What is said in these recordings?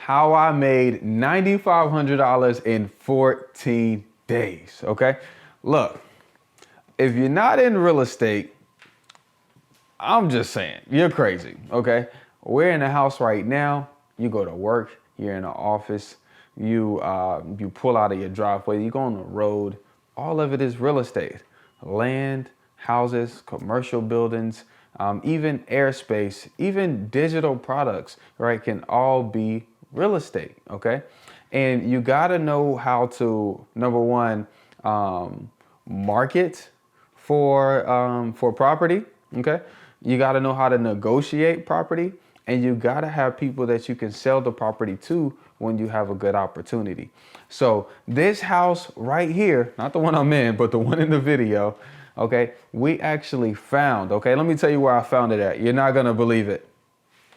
how I made $9,500 in 14 days, okay? Look, if you're not in real estate, I'm just saying, you're crazy, okay? We're in a house right now. You go to work, you're in the office, you pull out of your driveway, you go on the road. All of it is real estate. Land, houses, commercial buildings, even airspace, even digital products, right, can all be real estate, okay? And you gotta know how to, number one, market for property, okay? You got to know how to negotiate property, and you got to have people that you can sell the property to when you have a good opportunity. So this house right here, not the one I'm in, but the one in the video, okay, we actually found, okay, let me tell you where I found it at. You're not going to believe it.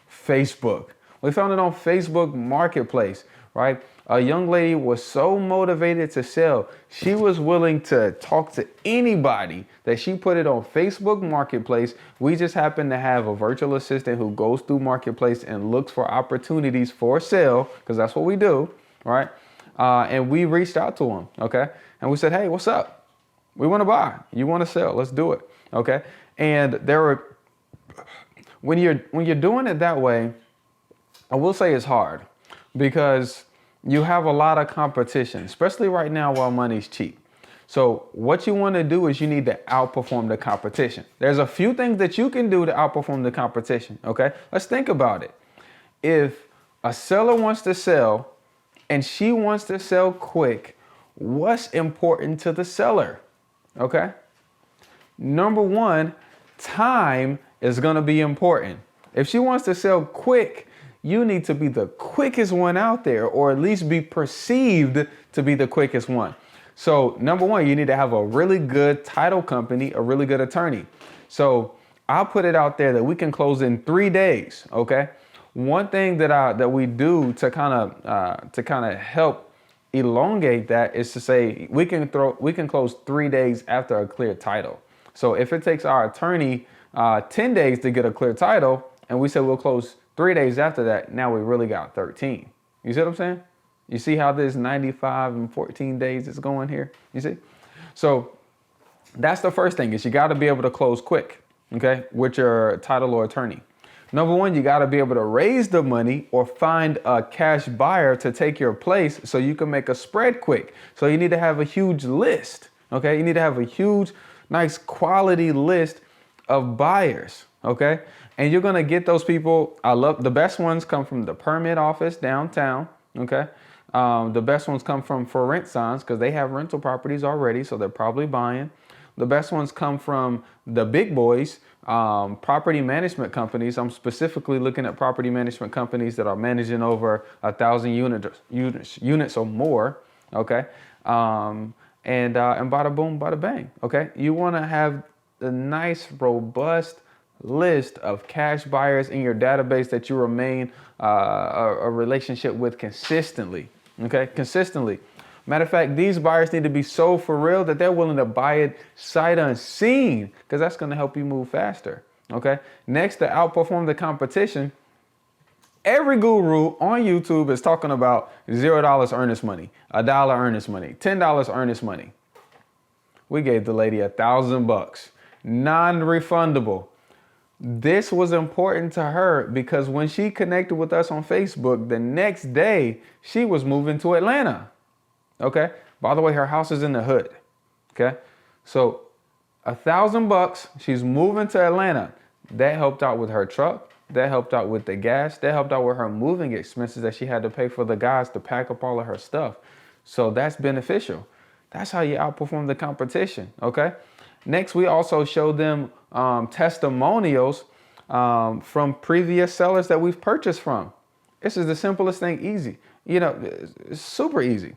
Facebook. We found it on Facebook Marketplace, right? A young lady was so motivated to sell, she was willing to talk to anybody that she put it on Facebook Marketplace. We just happen to have a virtual assistant who goes through Marketplace and looks for opportunities for sale, because that's what we do, right? And we reached out to him, okay? And we said, hey, what's up? We want to buy. You want to sell? Let's do it, okay? And there were, when you're doing it that way, I will say it's hard because you have a lot of competition, especially right now while money's cheap. So what you want to do is you need to outperform the competition. There's a few things that you can do to outperform the competition, okay? Let's think about it. If a seller wants to sell and she wants to sell quick, what's important to the seller, okay? Number one, time is going to be important. If she wants to sell quick, you need to be the quickest one out there, or at least be perceived to be the quickest one. So number one, you need to have a really good title company, a really good attorney. So I'll put it out there that we can close in 3 days, okay? One thing that we do to kind of help elongate that is to say we can close 3 days after a clear title. So if it takes our attorney 10 days to get a clear title, and we said we'll close 3 days after that, now we really got 13. You see what I'm saying? You see how this 95 and 14 days is going here? You see? So that's the first thing, is you got to be able to close quick, okay, with your title or attorney. Number one, you got to be able to raise the money or find a cash buyer to take your place so you can make a spread quick. So you need to have a huge list, okay? You need to have a huge, nice quality list of buyers, okay? And you're going to get those people. The best ones come from the permit office downtown, okay? The best ones come from for rent signs because they have rental properties already, so they're probably buying. The best ones come from the big boys, property management companies. I'm specifically looking at property management companies that are managing over 1,000 units or more, okay? And bada boom, bada bang, okay? You want to have a nice, robust list of cash buyers in your database that you remain a relationship with consistently, okay? Consistently. Matter of fact, these buyers need to be so for real that they're willing to buy it sight unseen, because that's going to help you move faster, okay? Next, to outperform the competition, every guru on YouTube is talking about $0 earnest money, $1 earnest money, $10 earnest money. We gave the lady $1,000, non-refundable. This was important to her because when she connected with us on Facebook, the next day she was moving to Atlanta. Okay. By the way, her house is in the hood. Okay. So $1,000, she's moving to Atlanta. That helped out with her truck. That helped out with the gas. That helped out with her moving expenses that she had to pay for the guys to pack up all of her stuff. So that's beneficial. That's how you outperform the competition. Okay. Next, we also show them testimonials from previous sellers that we've purchased from. This is the simplest thing, easy. You know, it's super easy.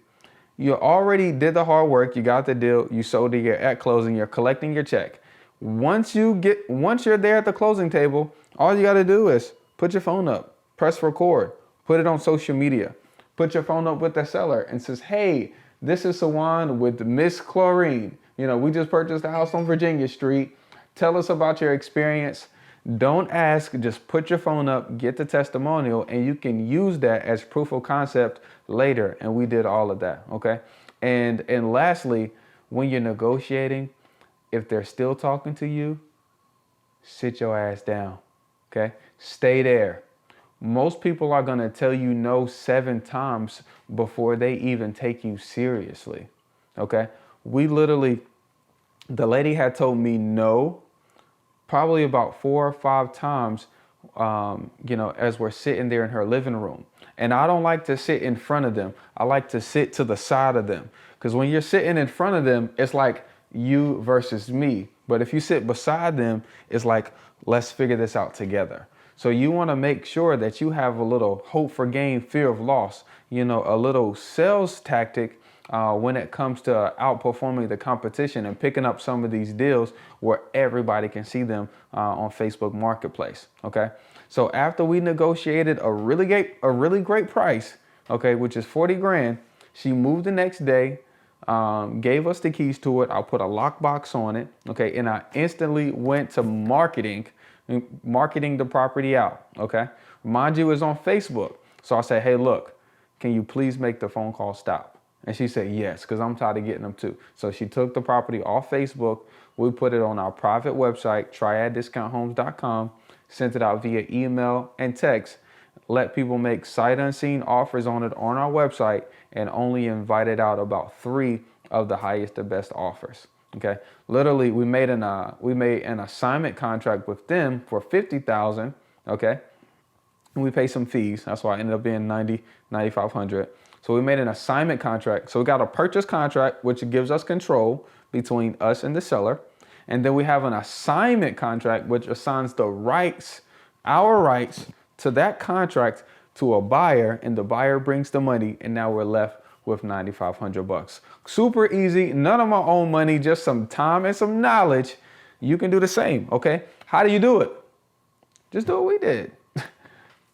You already did the hard work. You got the deal. You sold it. You're at closing. You're collecting your check. Once you're there at the closing table, all you got to do is put your phone up, press record, put it on social media, put your phone up with the seller and says, hey, this is Sawan with Miss Chlorine. You know, we just purchased a house on Virginia Street. Tell us about your experience. Don't ask, just put your phone up, get the testimonial, and you can use that as proof of concept later. And we did all of that, okay? And lastly, when you're negotiating, if they're still talking to you, sit your ass down, okay? Stay there. Most people are gonna tell you no 7 times before they even take you seriously, okay? The lady had told me no probably about 4 or 5 times, as we're sitting there in her living room. And I don't like to sit in front of them. I like to sit to the side of them. Because when you're sitting in front of them, it's like you versus me. But if you sit beside them, it's like, let's figure this out together. So you want to make sure that you have a little hope for gain, fear of loss, a little sales tactic when it comes to outperforming the competition and picking up some of these deals where everybody can see them on Facebook Marketplace. Okay. So after we negotiated a really great price, okay, which is 40 grand, she moved the next day, gave us the keys to it. I'll put a lockbox on it. Okay. And I instantly went to marketing the property out. Okay. Mind you, it's on Facebook. So I said, hey, look, can you please make the phone call stop? And she said, yes, because I'm tired of getting them too. So she took the property off Facebook. We put it on our private website, triaddiscounthomes.com, sent it out via email and text, let people make sight unseen offers on it on our website, and only invited out about 3 of the highest and best offers. Okay. Literally, we made an assignment contract with them for $50,000. Okay. And we pay some fees. That's why it ended up being $9,500. So we made an assignment contract. So we got a purchase contract, which gives us control between us and the seller. And then we have an assignment contract, which assigns our rights to that contract to a buyer, and the buyer brings the money, and now we're left with $9,500. Super easy, none of my own money, just some time and some knowledge. You can do the same, okay? How do you do it? Just do what we did.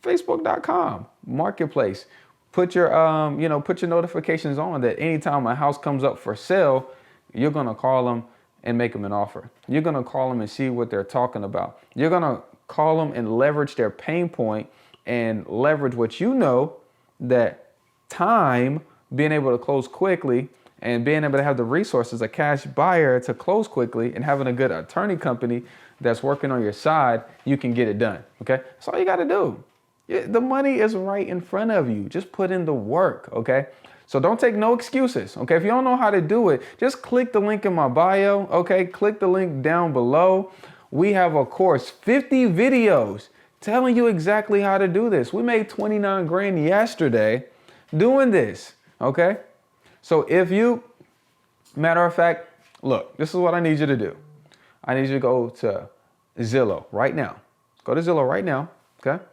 Facebook.com, Marketplace. Put your notifications on that anytime a house comes up for sale, you're gonna call them and make them an offer. You're gonna call them and see what they're talking about. You're gonna call them and leverage their pain point and leverage what you know, that time, being able to close quickly and being able to have the resources, a cash buyer to close quickly, and having a good attorney company that's working on your side, you can get it done, okay? That's all you gotta do. The money is right in front of you. Just put in the work, okay? So don't take no excuses, okay? If you don't know how to do it, just click the link in my bio, okay? Click the link down below. We have a course, 50 videos telling you exactly how to do this. We made 29 grand yesterday doing this, okay? So matter of fact, look, this is what I need you to do. I need you to go to Zillow right now. Go to Zillow right now, okay?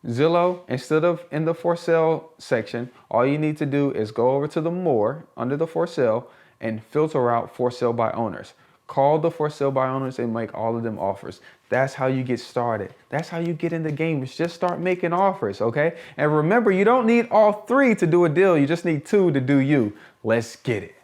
Zillow, instead of in the for sale section, all you need to do is go over to the more under the for sale and filter out for sale by owners. Call the for sale by owners and make all of them offers. That's how you get started. That's how you get in the game. It's just start making offers, okay? And remember, you don't need all 3 to do a deal. You just need 2 to do you. Let's get it.